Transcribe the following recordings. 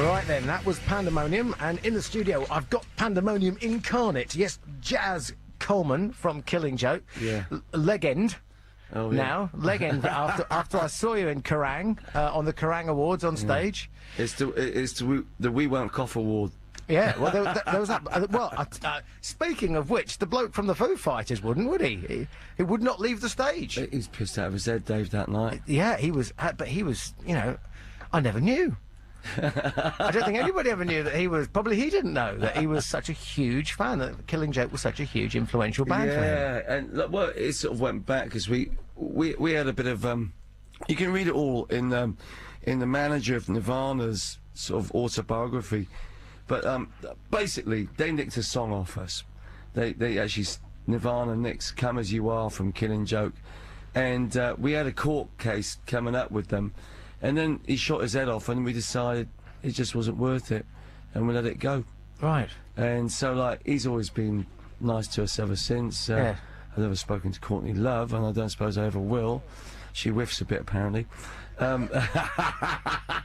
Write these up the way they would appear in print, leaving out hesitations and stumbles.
Right then, that was Pandemonium, and in the studio I've got Pandemonium incarnate. Yes, Jaz Coleman from Killing Joke. Yeah. Legend. Oh, yeah. Now, legend after I saw you in Kerrang, on the Kerrang Awards on stage. It's the We Won't Cough Award. Yeah, well, there was that. Speaking of which, the bloke from the Foo Fighters wouldn't, would he? He would not leave the stage. He's pissed out of his head, Dave, that night. Yeah, he was, but he was, you know, I never knew. I don't think anybody ever knew that he was. Probably he didn't know that he was such a huge fan. That Killing Joke was such a huge, influential band for him. Yeah, and well, it sort of went back because we had a bit of you can read it all in the manager of Nirvana's sort of autobiography, but basically they nicked a song off us. They actually Nirvana nicked "Come As You Are" from Killing Joke, and we had a court case coming up with them. And then he shot his head off, and we decided it just wasn't worth it, and we let it go. Right. And so, like, he's always been nice to us ever since. Yeah. I've never spoken to Courtney Love, and I don't suppose I ever will. She whiffs a bit, apparently.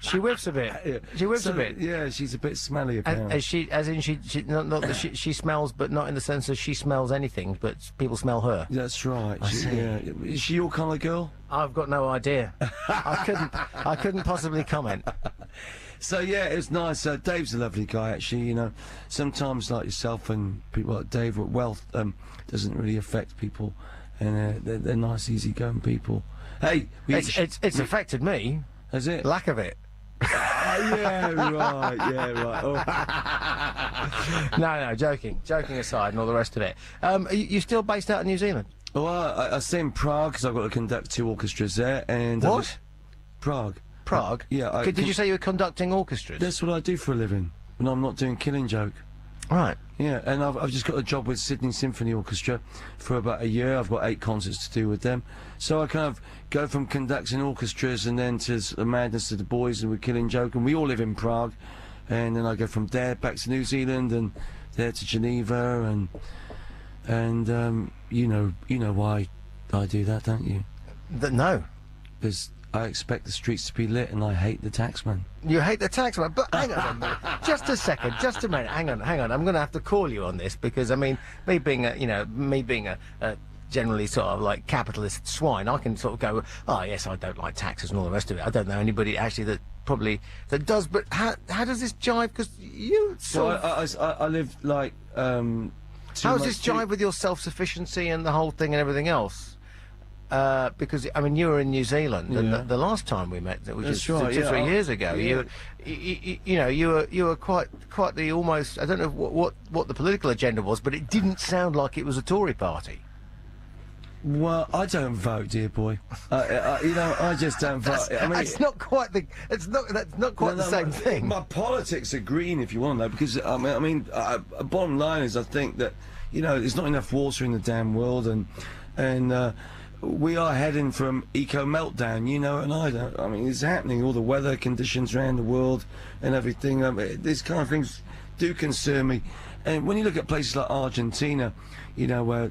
She whiffs a bit. Yeah. She whiffs a bit. Yeah, she's a bit smelly, apparently. As in she not that she smells, but not in the sense that she smells anything, but people smell her. That's right. I see. Yeah. Is she your kind of girl? I've got no idea. I couldn't possibly comment. So yeah, it was nice. Dave's a lovely guy, actually. You know, sometimes like yourself and people like Dave, wealth doesn't really affect people, and they're nice, easygoing people. Hey, it's affected me. Has it? Lack of it. Yeah, right. Yeah, right. Oh. No, joking aside, and all the rest of it. Are you still based out in New Zealand? Well, I stay in Prague because I've got to conduct 2 orchestras there. And what? Prague. Prague? Yeah. Did you say you were conducting orchestras? That's what I do for a living when I'm not doing Killing Joke. Right. Yeah, and I've just got a job with Sydney Symphony Orchestra for about a year. I've got 8 concerts to do with them. So I kind of go from conducting orchestras and then to the madness of the boys and with Killing Joke, and we all live in Prague. And then I go from there back to New Zealand and there to Geneva and you know why I do that, don't you? No. Because I expect the streets to be lit and I hate the taxman. You hate the taxman? But hang on a minute. Just a second, just a minute. Hang on. I'm going to have to call you on this because, I mean, me being a generally sort of like capitalist swine, I can sort of go, oh, yes, I don't like taxes and all the rest of it. I don't know anybody actually that does, but how does this jive? Because you sort of... I live like... how does this jive with your self-sufficiency and the whole thing and everything else? Because I mean, you were in New Zealand, and the last time we met, which is 2 or 3 years ago, you were quite the almost. I don't know what the political agenda was, but it didn't sound like it was a Tory party. Well, I don't vote, dear boy. I just don't vote. I mean, it's not quite the. That's not quite the same thing. My politics are green, if you want to know, because I mean, bottom line is, I think that there's not enough water in the damn world, and we are heading for an eco meltdown, and I don't. I mean, it's happening. All the weather conditions around the world and everything. These kind of things do concern me. And when you look at places like Argentina, where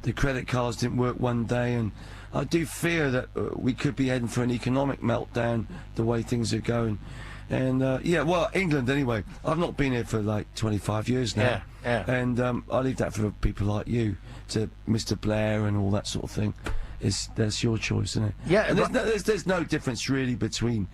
the credit cards didn't work one day, and I do fear that we could be heading for an economic meltdown the way things are going. And yeah, well, England anyway. I've not been here for like 25 years now. Yeah. And I leave that for people like you, to Mr. Blair and all that sort of thing. That's your choice, isn't it? Yeah. And there's no difference really between,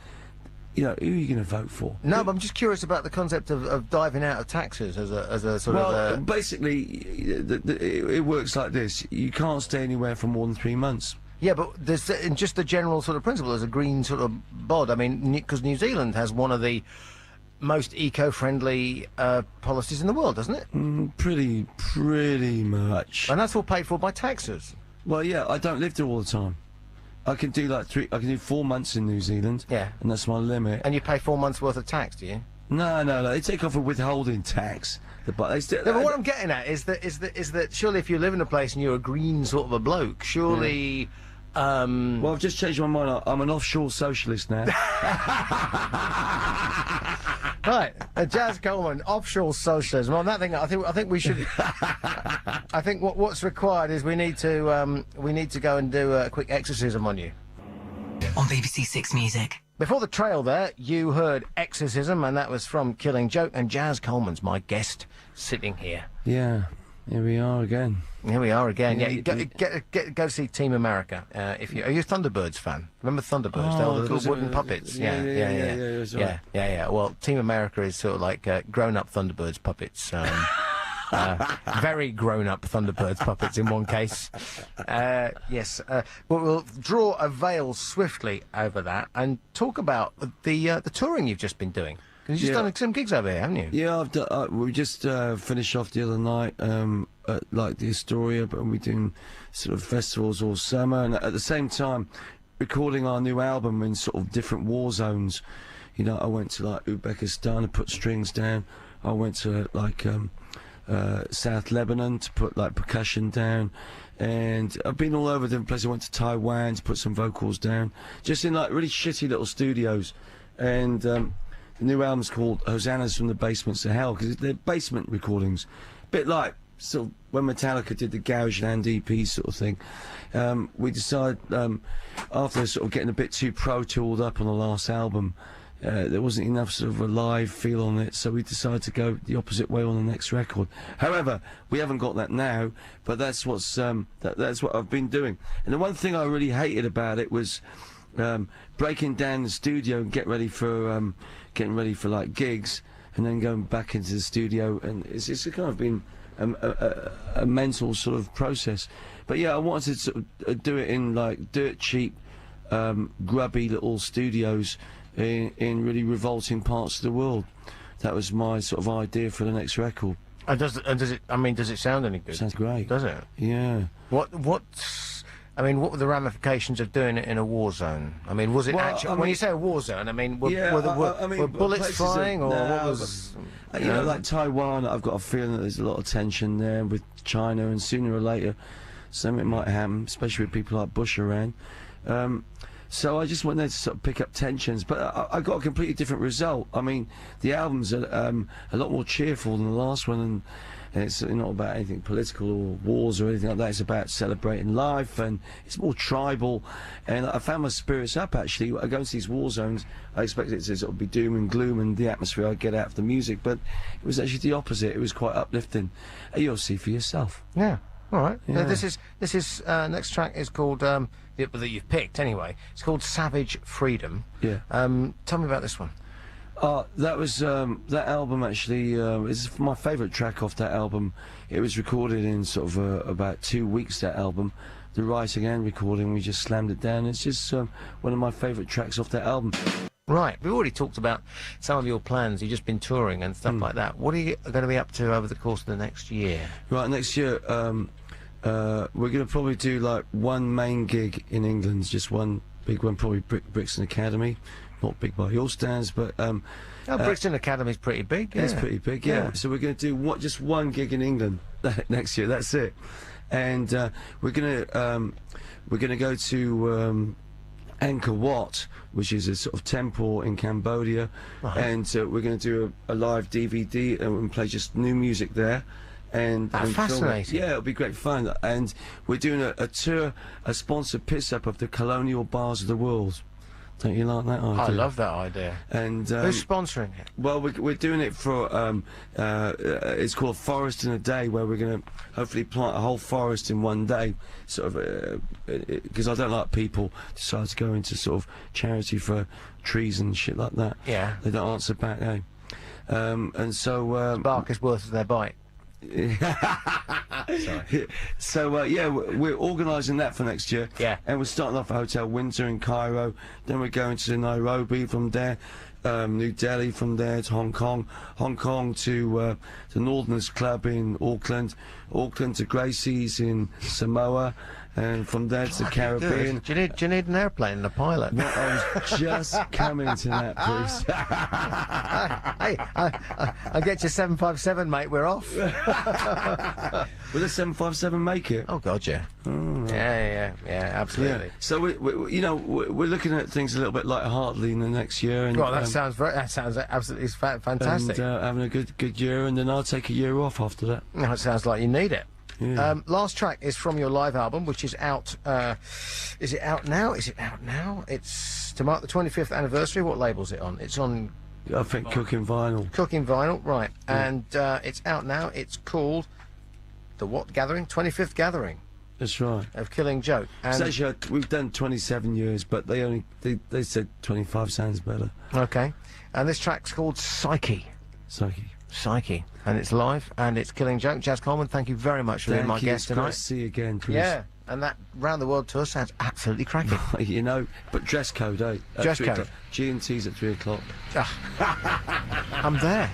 who are you going to vote for? No, but I'm just curious about the concept of diving out of taxes as a sort of. Well, basically, it works like this: you can't stay anywhere for more than 3 months. Yeah, but there's just the general sort of principle. There's a green sort of bod. I mean, because New Zealand has one of the most eco-friendly policies in the world, doesn't it? Pretty much. And that's all paid for by taxes. Well, yeah, I don't live there all the time. I can do like 4 months in New Zealand. Yeah. And that's my limit. And you pay 4 months worth of tax, do you? No, they take off a withholding tax. But what I'm getting at is that surely if you live in a place and you're a green sort of a bloke, surely. Yeah. Well, I've just changed my mind. I'm an offshore socialist now. Right, Jaz Coleman, offshore socialism. On that thing, I think we should. I think what's required is we need to go and do a quick exorcism on you. On BBC Six Music. Before the trail there, you heard Exorcism, and that was from Killing Joke, and Jaz Coleman's my guest, sitting here. Yeah, here we are again. Here we are again. Yeah, Yeah, go see Team America. If you are you a Thunderbirds fan? Remember Thunderbirds? Oh, They were the of course, little wooden puppets. yeah, that's right. Yeah. Well, Team America is sort of like grown-up Thunderbirds puppets. Very grown-up Thunderbirds puppets in one case. Yes. But we'll draw a veil swiftly over that and talk about the touring you've just been doing. You've just done some gigs over here, haven't you? Yeah, I've done, we just finished off the other night at like the Astoria, but we're doing sort of festivals all summer, and at the same time recording our new album in sort of different war zones. You know, I went to like Uzbekistan to put strings down. I went to like South Lebanon to put like percussion down, and I've been all over different places. I went to Taiwan to put some vocals down, just in like really shitty little studios. And the new album's called Hosannas from the Basements to Hell, because they're basement recordings, a bit like sort of when Metallica did the Garage Land EP sort of thing. We decided after sort of getting a bit too pro tooled up on the last album, there wasn't enough sort of a live feel on it, so we decided to go the opposite way on the next record. However, we haven't got that now, but that's what's that's what I've been doing. And the one thing I really hated about it was breaking down the studio and getting ready for like gigs, and then going back into the studio, and it's kind of been a mental sort of process. But yeah, I wanted to sort of do it in like dirt cheap, grubby little studios in really revolting parts of the world. That was my sort of idea for the next record. And does it? I mean, does it sound any good? Sounds great. Does it? Yeah. What were the ramifications of doing it in a war zone? I mean, was it actually... When you say a war zone, I mean, were bullets flying, or what was... You know, like Taiwan, I've got a feeling that there's a lot of tension there with China, and sooner or later something might happen, especially with people like Bush around. So I just went there to sort of pick up tensions, but I got a completely different result. I mean, the album's a lot more cheerful than the last one, and it's not about anything political or wars or anything like that. It's about celebrating life, and it's more tribal. And I found my spirits up, actually. I go into these war zones, I expected it to sort of be doom and gloom and the atmosphere I get out of the music, but it was actually the opposite. It was quite uplifting. You'll see for yourself. Yeah. All right. Yeah. This is next track is called that you've picked anyway. It's called Savage Freedom. Yeah. Tell me about this one. That was that album actually is my favourite track off that album. It was recorded in sort of about 2 weeks. That album, the writing and recording, we just slammed it down. It's just one of my favourite tracks off that album. Right, we've already talked about some of your plans. You've just been touring and stuff like that. What are you going to be up to over the course of the next year? Right, next year we're going to probably do like one main gig in England, just one big one, probably Brixton Academy. Not big by your standards, but Brixton Academy's pretty big. Yeah. It's pretty big, yeah. So we're going to do just one gig in England next year. That's it, and we're going to go to Angkor Wat, which is a sort of temple in Cambodia, and we're going to do a live DVD and play just new music there. And fascinating. Yeah, it'll be great fun. And we're doing a tour, a sponsored piss-up of the colonial bars of the world. Don't you like that idea? I love that idea. And who's sponsoring it? Well, we're doing it for it's called Forest in a Day, where we're going to hopefully plant a whole forest in one day, sort of, because I don't like people decide to go into sort of charity for trees and shit like that. Yeah. They don't answer back, eh? And so bark is worse than their bite. So yeah, we're organising that for next year. Yeah. And we're starting off at Hotel Windsor in Cairo. Then we're going to Nairobi from there, New Delhi from there to Hong Kong to the Northerners Club in Auckland to Gracie's in Samoa, and from there to the Caribbean. Do you need an airplane and a pilot? No, I was just coming to that, Bruce. Hey, I'll get you 757, mate. We're off. Will the 757 make it? Oh God, yeah. Yeah, absolutely. Yeah. So we're looking at things a little bit light-heartedly in the next year. And, well, that sounds absolutely fantastic. And having a good year, and then I'll take a year off after that. No, it sounds like you need it. Yeah. Last track is from your live album, which is out. Is it out now? Is it out now? It's to mark the 25th anniversary. What label's it on? It's on I think Cooking Vinyl. Cooking Vinyl, right? Yeah. And it's out now. It's called the what gathering? 25th Gathering That's right. of Killing Joke. It's And actually, we've done 27 years, but they said 25 sounds better. okay, and this track's called Psyche. Psyche, and it's live, and it's Killing Joke. Jaz Coleman, thank you very much for being my guest It's great tonight. to see you again, Chris. Yeah, and that round the world tour sounds absolutely cracking. You know, but dress code, eh? At Dress 3 code. o'clock. G&T's at 3 o'clock. I'm there.